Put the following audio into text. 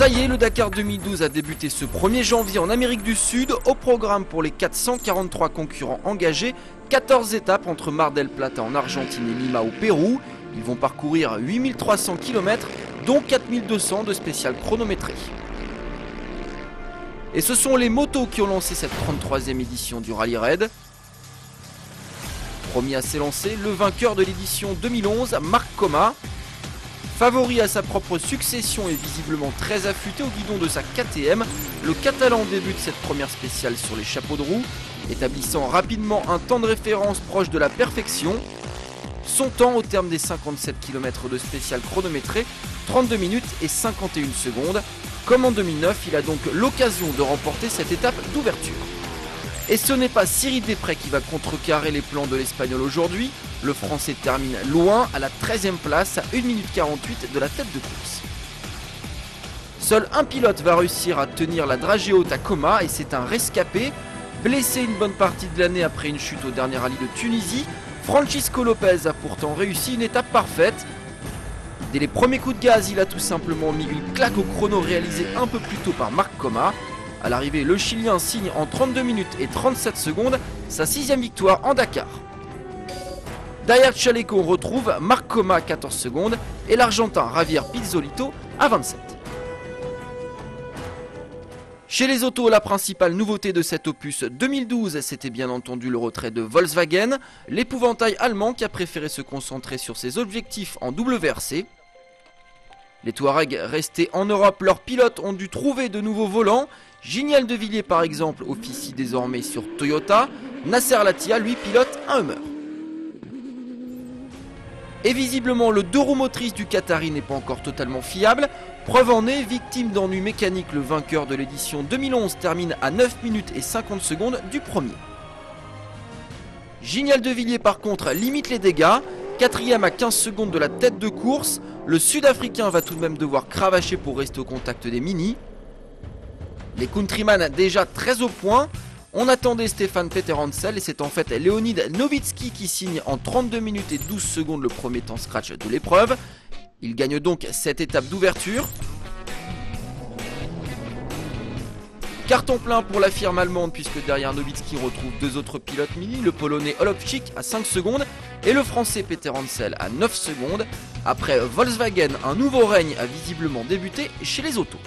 Ça y est, le Dakar 2012 a débuté ce 1er janvier en Amérique du Sud. Au programme pour les 443 concurrents engagés, 14 étapes entre Mar del Plata en Argentine et Lima au Pérou. Ils vont parcourir 8300 km, dont 4200 de spéciales chronométrées. Et ce sont les motos qui ont lancé cette 33e édition du Rallye Raid. Premier à s'élancer, le vainqueur de l'édition 2011, Marc Coma. Favori à sa propre succession et visiblement très affûté au guidon de sa KTM, le Catalan débute cette première spéciale sur les chapeaux de roue, établissant rapidement un temps de référence proche de la perfection. Son temps au terme des 57 km de spéciale chronométrée, 32 minutes et 51 secondes. Comme en 2009, il a donc l'occasion de remporter cette étape d'ouverture. Et ce n'est pas Cyril Desprez qui va contrecarrer les plans de l'Espagnol aujourd'hui. Le Français termine loin à la 13e place à 1 minute 48 de la tête de course. Seul un pilote va réussir à tenir la dragée haute à Coma et c'est un rescapé. Blessé une bonne partie de l'année après une chute au dernier rallye de Tunisie, Francisco Lopez a pourtant réussi une étape parfaite. Dès les premiers coups de gaz, il a tout simplement mis une claque au chrono réalisé un peu plus tôt par Marc Coma. À l'arrivée, le Chilien signe en 32 minutes et 37 secondes sa 6e victoire en Dakar. Derrière Chaleco, on retrouve Marc Coma à 14 secondes et l'Argentin Javier Pizzolito à 27. Chez les autos, la principale nouveauté de cet opus 2012, c'était bien entendu le retrait de Volkswagen, l'épouvantail allemand qui a préféré se concentrer sur ses objectifs en WRC. Les Touaregs restés en Europe, leurs pilotes ont dû trouver de nouveaux volants. Giniel de Villiers par exemple officie désormais sur Toyota. Nasser Latia lui pilote un Hummer. Et visiblement le deux roues motrices du Qatari n'est pas encore totalement fiable. Preuve en est, victime d'ennuis mécaniques, le vainqueur de l'édition 2011 termine à 9 minutes et 50 secondes du premier. Giniel de Villiers par contre limite les dégâts. 4e à 15 secondes de la tête de course. Le Sud-Africain va tout de même devoir cravacher pour rester au contact des Mini. Les countryman déjà très au point. On attendait Stéphane Peterhansel et c'est en fait Leonid Novitsky qui signe en 32 minutes et 12 secondes le premier temps scratch de l'épreuve. Il gagne donc cette étape d'ouverture. Carton plein pour la firme allemande puisque derrière Novitsky on retrouve deux autres pilotes Mini, le polonais Olofczyk à 5 secondes et le français Peterhansel à 9 secondes. Après Volkswagen, un nouveau règne a visiblement débuté chez les autos.